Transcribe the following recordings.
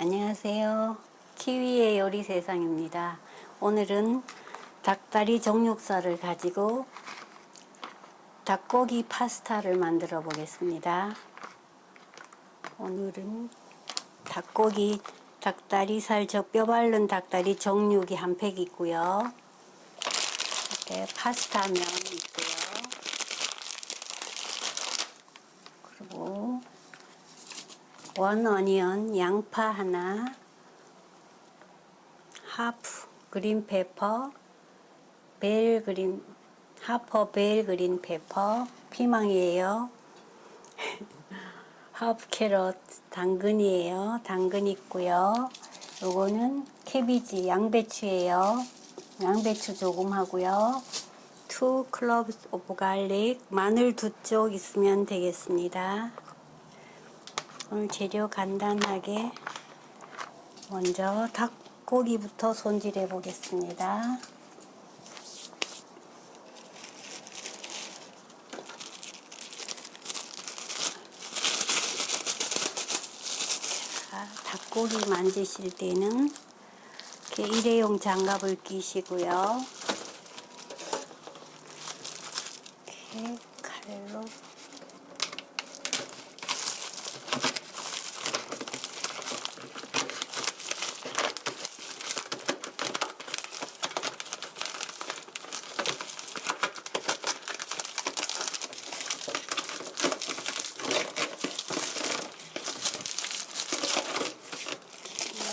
안녕하세요. 키위의 요리 세상입니다. 오늘은 닭다리 정육살을 가지고 닭고기 파스타를 만들어 보겠습니다. 오늘은 닭다리살 뼈 바른 닭다리 정육이 한 팩 있고요. 이렇게 파스타면 있고요. 그리고 원 어니언 양파 하나, 하프 그린 페퍼, 하퍼 벨 그린 페퍼, 피망이에요. 하프 캐럿 당근이에요. 당근 있고요. 요거는 캐비지 양배추예요. 양배추 조금 하고요. 2 cloves of garlic, 마늘 2쪽 있으면 되겠습니다. 오늘 재료 간단하게 먼저 닭고기부터 손질해 보겠습니다. 닭고기 만드실 때는 이렇게 일회용 장갑을 끼시고요. 이렇게 칼로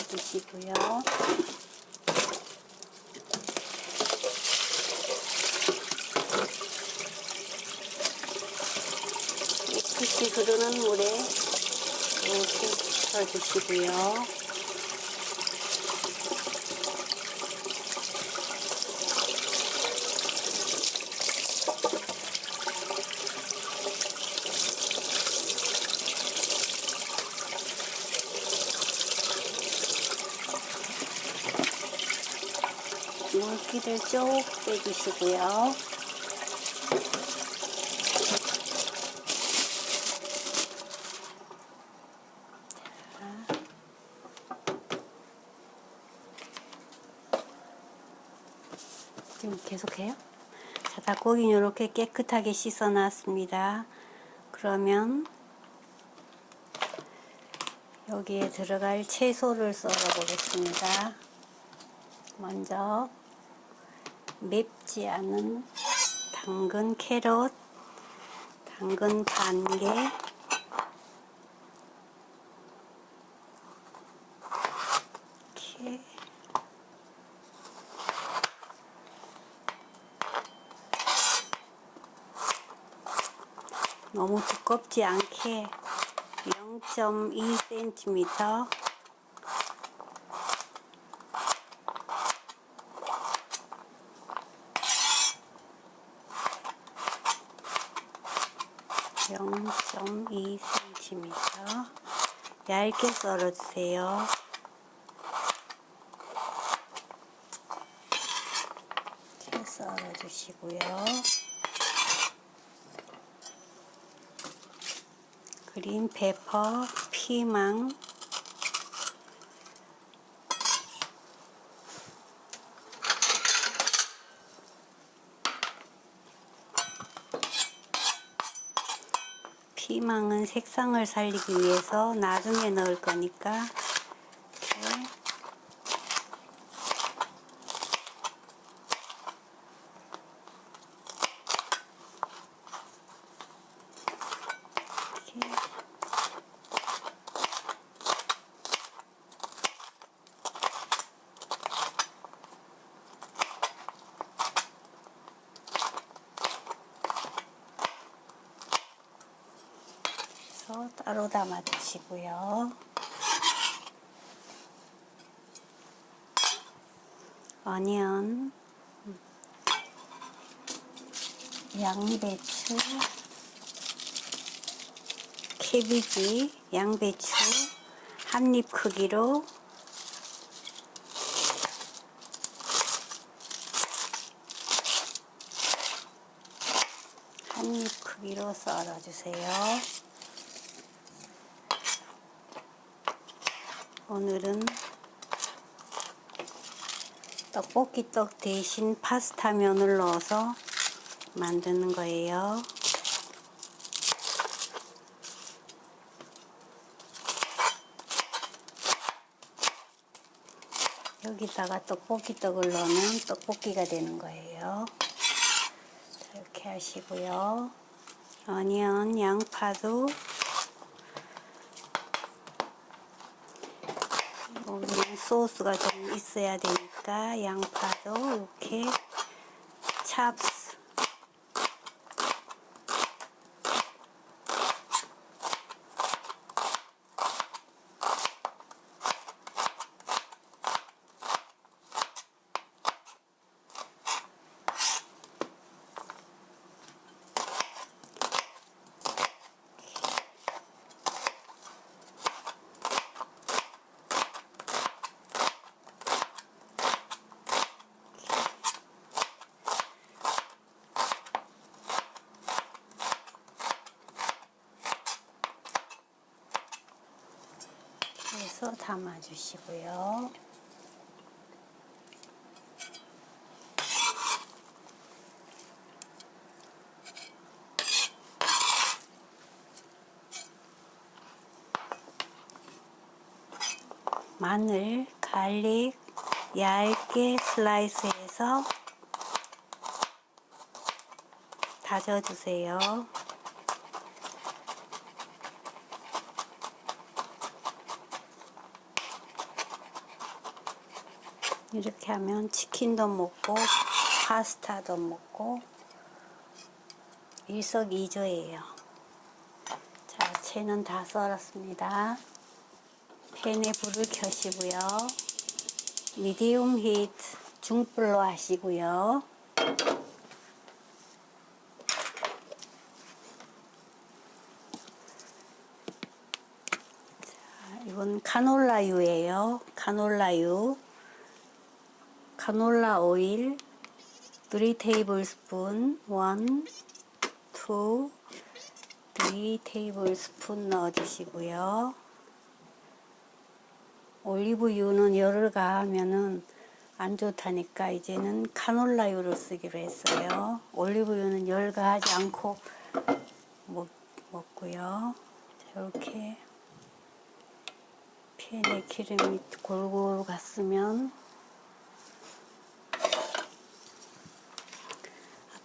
드시고요. 깨끗이 흐르는 물에 이렇게 썰어주시고요. 물기를 쭉 빼주시고요. 지금 계속해요? 자, 닭고기는 이렇게 깨끗하게 씻어 놨습니다. 그러면 여기에 들어갈 채소를 썰어 보겠습니다. 먼저 맵지 않은 당근, 캐럿, 당근 반 개, 이렇게 너무 두껍지 않게 0.2cm 얇게 썰어주세요. 이렇게 썰어주시고요. 그린 페퍼, 피망, 피망은 색상을 살리기 위해서 나중에 넣을 거니까 이렇게 따로 담아 두시고요. 어니언, 양배추, 캐비지, 양배추 한 입 크기로 썰어주세요. 오늘은 떡볶이 떡 대신 파스타 면을 넣어서 만드는 거예요. 여기다가 떡볶이 떡을 넣으면 떡볶이가 되는 거예요. 이렇게 하시고요. 어니언, 양파도 우리는 소스가 좀 있어야 되니까 양파도 이렇게 찹스 해서 담아주시고요. 마늘, 갈릭 얇게 슬라이스해서 다져주세요. 이렇게 하면 치킨도 먹고 파스타도 먹고 일석이조예요. 자, 채는 다 썰었습니다. 팬에 불을 켜시고요. 미디움 히트 중불로 하시고요. 자, 이건 카놀라유예요. 카놀라유. 카놀라 오일 3테이블스푼 1, 2, 3테이블스푼 넣어주시고요. 올리브유는 열을 가하면은 안 좋다니까 이제는 카놀라유를 쓰기로 했어요. 올리브유는 열 가하지 않고 먹고요. 이렇게 팬에 기름이 골고루 갔으면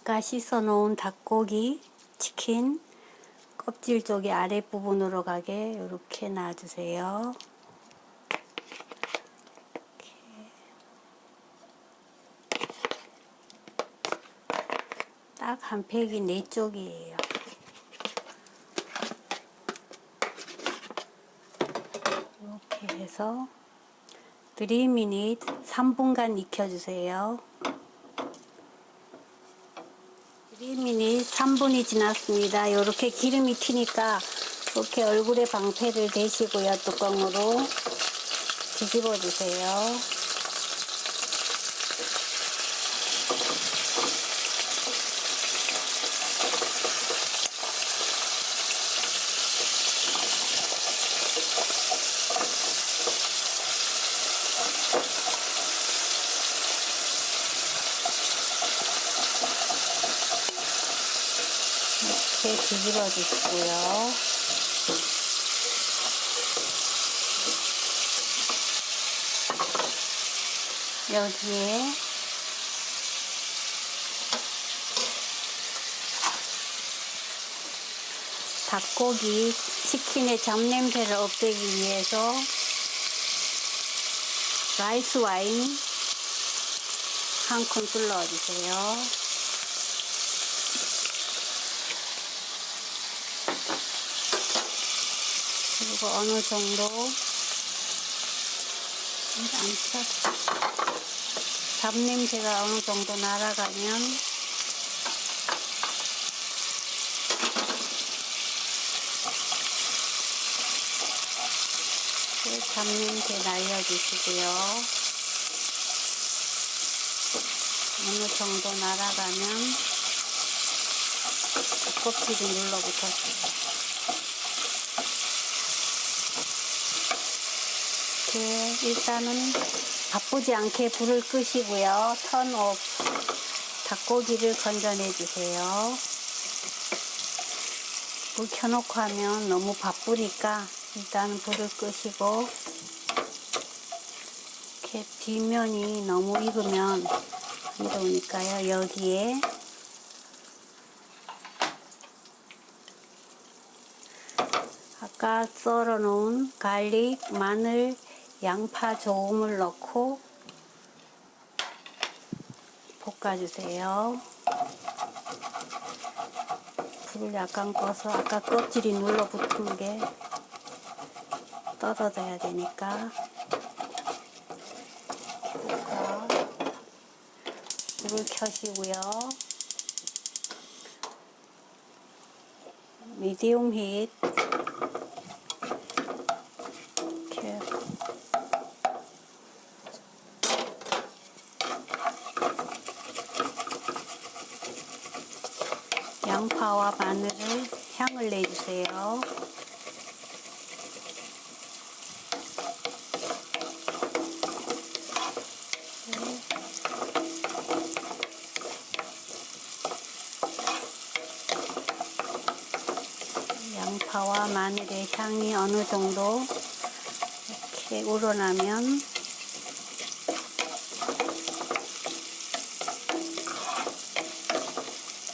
아까 씻어 놓은 닭고기, 치킨 껍질 쪽이 아랫부분으로 가게 이렇게 놔주세요. 딱 한 팩이 4쪽이에요. 이렇게 해서 3미닛 3분간 익혀주세요. 3미닛 3분이 지났습니다. 이렇게 기름이 튀니까 이렇게 얼굴에 방패를 대시고요. 뚜껑으로 뒤집어 주세요. 이렇게 뒤집어 주시고요. 여기에 닭고기, 치킨의 잡냄새를 없애기 위해서 라이스 와인 한 큰술 넣어주세요. 그리고 어느 정도 잡냄새가 어느 정도 날아가면 잡냄새 날려주시고요. 어느 정도 날아가면 껍질이 눌러붙었어요. 이렇게 일단은 바쁘지 않게 불을 끄시고요. 턴업 닭고기를 건져내 주세요. 불 켜놓고 하면 너무 바쁘니까 일단은 불을 끄시고, 이렇게 뒷면이 너무 익으면 안 좋으니까요. 여기에 아까 썰어 놓은 갈릭, 마늘, 양파 조금을 넣고 볶아주세요. 불을 약간 꺼서 아까 껍질이 눌러붙은 게 떨어져야 되니까 불을 켜시고요. 미디움 힛 이렇게 양파와 마늘을 향을 내주세요. 양파와 마늘의 향이 어느 정도 이렇게 우러나면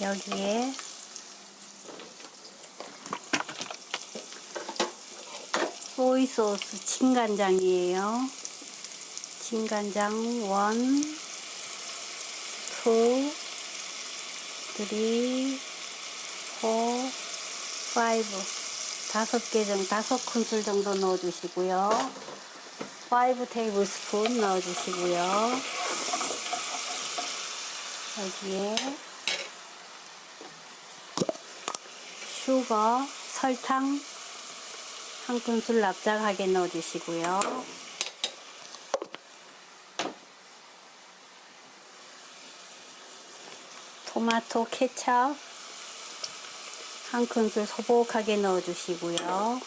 여기에 소이 소스 진간장이에요. 진간장 1, 2, 3, 4, 5 5 큰술 정도 넣어주시고요. 5 테이블스푼 넣어주시고요. 여기에 슈거, 설탕 1큰술 납작하게 넣어주시고요. 토마토 케첩 1큰술 소복하게 넣어주시고요.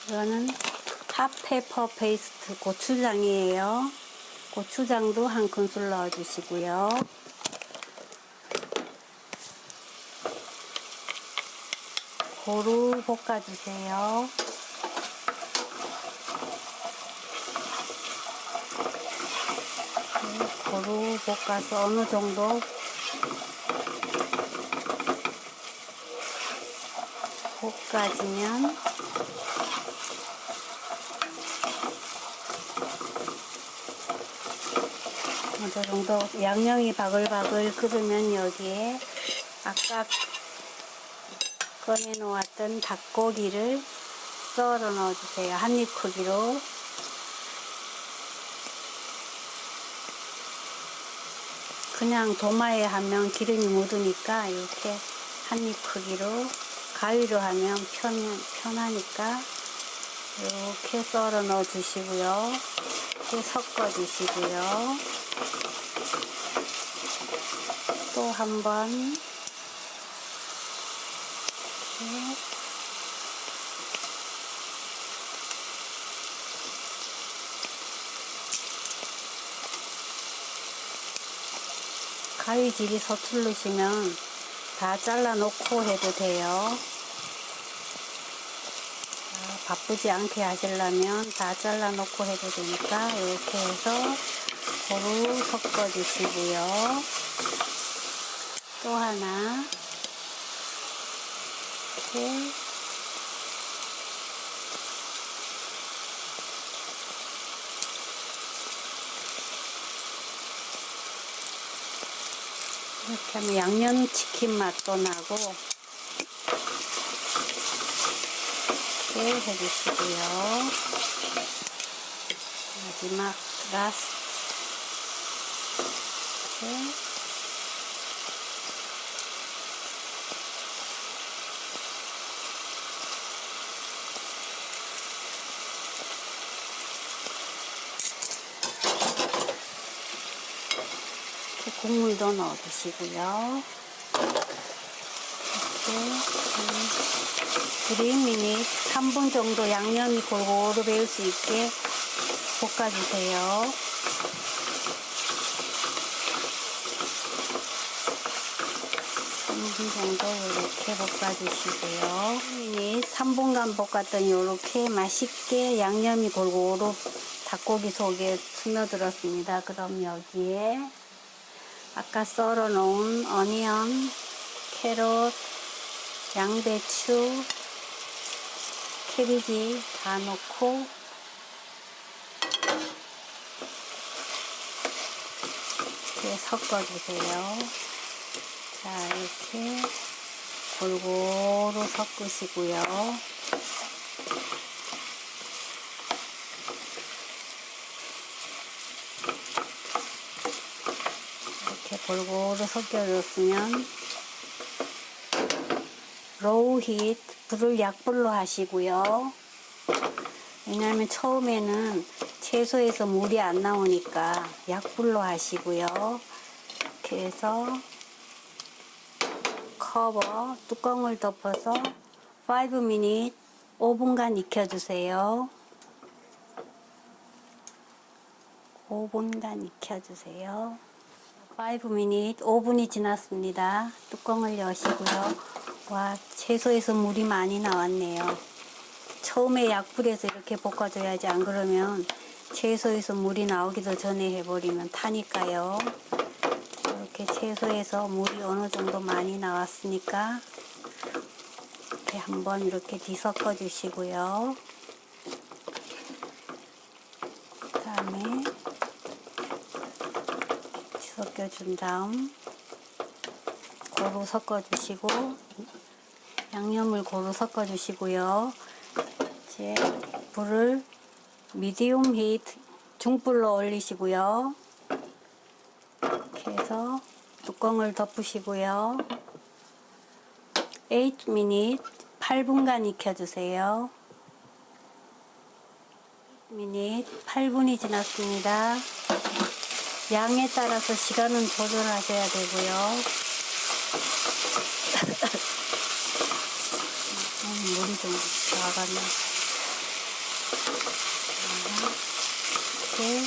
이거는 핫페퍼 페이스트 고추장이에요. 고추장도 1큰술 넣어주시고요. 고루 볶아주세요. 고루 볶아서 어느 정도 볶아지면 어느 정도 양념이 바글바글 끓으면 여기에 아까 꺼내 놓았던 닭고기를 썰어 넣어주세요. 한입 크기로. 그냥 도마에 하면 기름이 묻으니까 이렇게 한입 크기로, 가위로 하면 편하니까 이렇게 썰어 넣어 주시고요. 이렇게 섞어 주시고요. 또 한번 이렇게 가위질이 서투르시면 다 잘라 놓고 해도 돼요. 바쁘지 않게 하시려면 다 잘라 놓고 해도 되니까 이렇게 해서 고루 섞어 주시고요. 또 하나 이렇게 이렇게 하면 양념치킨 맛도 나고 이렇게 해주시고요. 마지막 라스트 이렇게 국물도 넣어주시고요. 이렇게 3미닛 3분 정도 양념이 골고루 배울 수 있게 볶아주세요. 3분 정도 이렇게 볶아주시고요. 3분간 볶았더니 이렇게 맛있게 양념이 골고루 닭고기 속에 스며들었습니다. 그럼 여기에 아까 썰어 놓은 어니언, 캐럿, 양배추, 캐비지 다 넣고 이렇게 섞어주세요. 자, 이렇게 골고루 섞으시고요. 이렇게 골고루 섞여줬으면 로우 히트, 불을 약불로 하시고요. 왜냐하면 처음에는 채소에서 물이 안 나오니까 약불로 하시고요. 이렇게 해서 커버, 뚜껑을 덮어서 5미닛 5분간 익혀주세요. 5분간 익혀주세요. 5미닛 5분이 지났습니다. 뚜껑을 여시고요. 와, 채소에서 물이 많이 나왔네요. 처음에 약불에서 이렇게 볶아줘야지, 안 그러면 채소에서 물이 나오기도 전에 해버리면 타니까요. 이렇게 채소에서 물이 어느 정도 많이 나왔으니까 이렇게 한번 이렇게 뒤섞어 주시고요. 그 다음에 뒤섞여 준 다음 고루 섞어 주시고, 양념을 고루 섞어 주시고요. 이제 불을 미디움 히트 중불로 올리시고요. 이렇게 해서 뚜껑을 덮으시고요. 8미닛 8분간 익혀주세요. 8미닛 8분이 지났습니다. 양에 따라서 시간은 조절하셔야 되고요. 물이 좀 나가네. 이렇게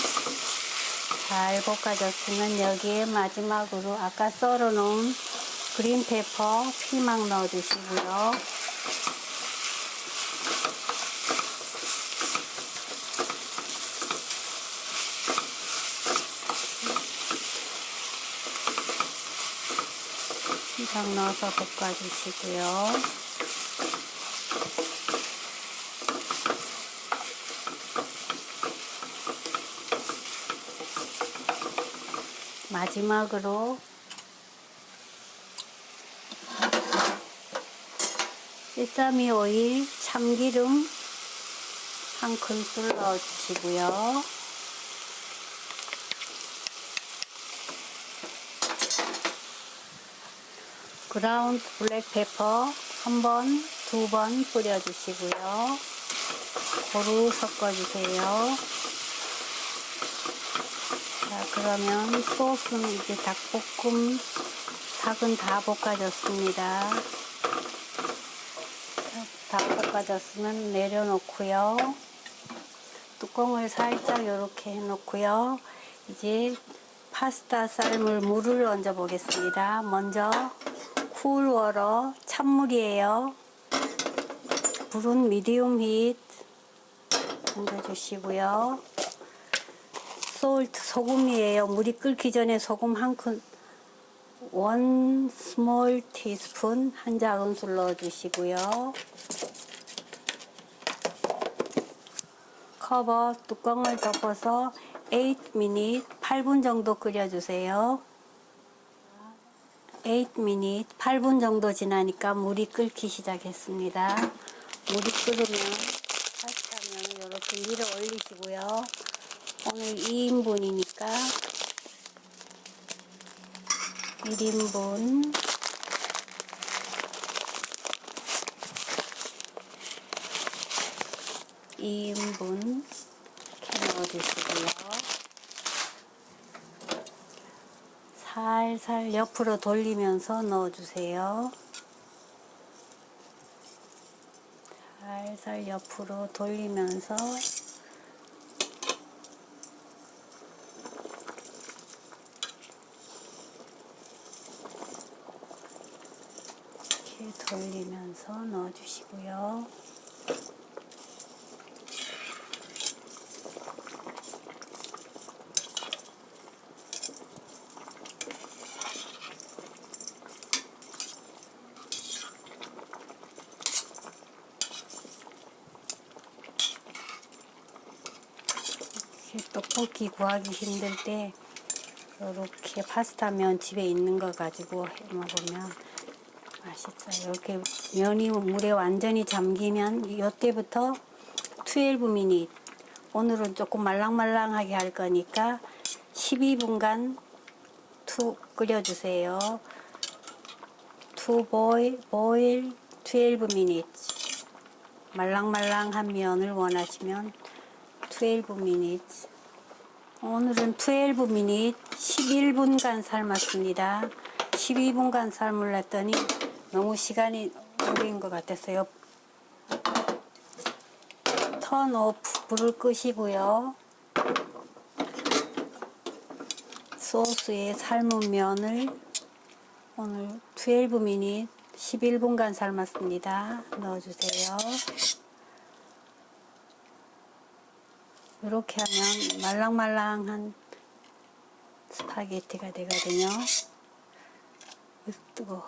잘 볶아졌으면 여기에 마지막으로 아까 썰어 놓은 그린페퍼, 피망 넣어 주시고요. 피망 넣어서 볶아 주시고요. 마지막으로 세사미 오일, 참기름 한 큰술 넣어주시고요. 그라운드 블랙페퍼 한 번, 두 번 뿌려주시고요. 고루 섞어주세요. 자, 그러면 소스는 이제 닭볶음 닭은 다 볶아졌습니다. 다 볶아졌으면 내려놓고요. 뚜껑을 살짝 이렇게 해놓고요. 이제 파스타 삶을 물을 얹어 보겠습니다. 먼저 쿨워터 찬물이에요. 불은 미디움 히트 얹어주시고요. 솔트 소금이에요. 물이 끓기 전에 소금 원 스몰 티스푼 한 작은술 넣어주시고요. 커버 뚜껑을 덮어서 8미닛 8분 정도 끓여주세요. 8미닛 8분 정도 지나니까 물이 끓기 시작했습니다. 물이 끓으면 파스타면 이렇게 밀어 올리시고요. 오늘 2인분이니까 1인분 2인분 이렇게 넣어주시고요. 살살 옆으로 돌리면서 넣어주세요. 살살 옆으로 돌리면서 이렇게 돌리면서 넣어주시고요. 떡볶이 구하기 힘들 때 이렇게 파스타면 집에 있는 거 가지고 해 먹으면 맛있어요. 이렇게 면이 물에 완전히 잠기면 이때부터 12미닛, 오늘은 조금 말랑말랑하게 할 거니까 12분간 툭 끓여주세요. To boil 12미닛. 말랑말랑한 면을 원하시면 12미닛. 오늘은 12미닛 11분간 삶았습니다. 12분간 삶으랬더니 너무 시간이 오래인 것 같았어요. 턴 오프, 불을 끄시고요. 소스에 삶은 면을 오늘 12미닛 11분간 삶았습니다. 넣어주세요. 이렇게 하면 말랑말랑한 스파게티가 되거든요. 뜨거워.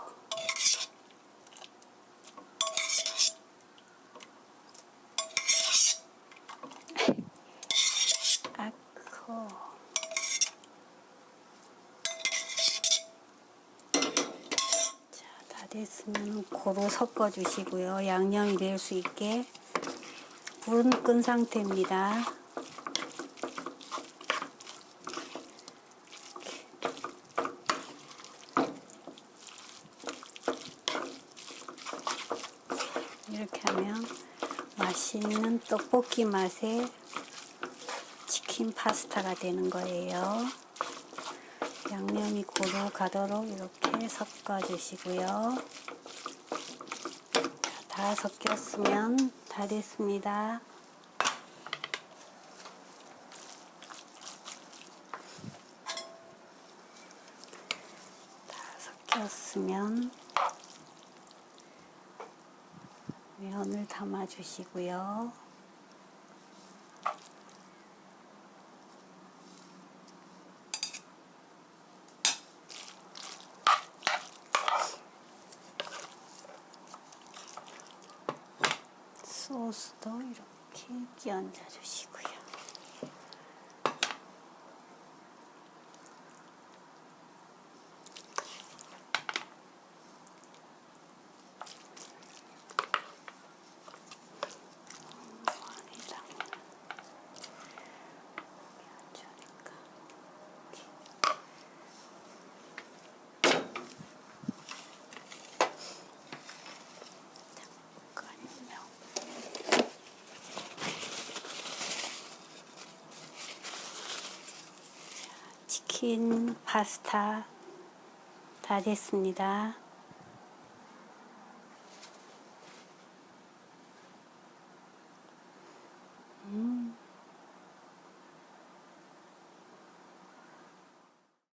아코. 자, 다 됐으면 고루 섞어 주시고요. 양념이 될 수 있게 불은 끈 상태입니다. 이렇게 하면 맛있는 떡볶이 맛의 치킨 파스타가 되는 거예요. 양념이 고루 가도록 이렇게 섞어 주시고요. 다 섞였으면 다 됐습니다. 다 섞였으면 면을 담아 주시고요. 소스도 이렇게 끼얹어 주시고요. 치킨 파스타 다 됐습니다.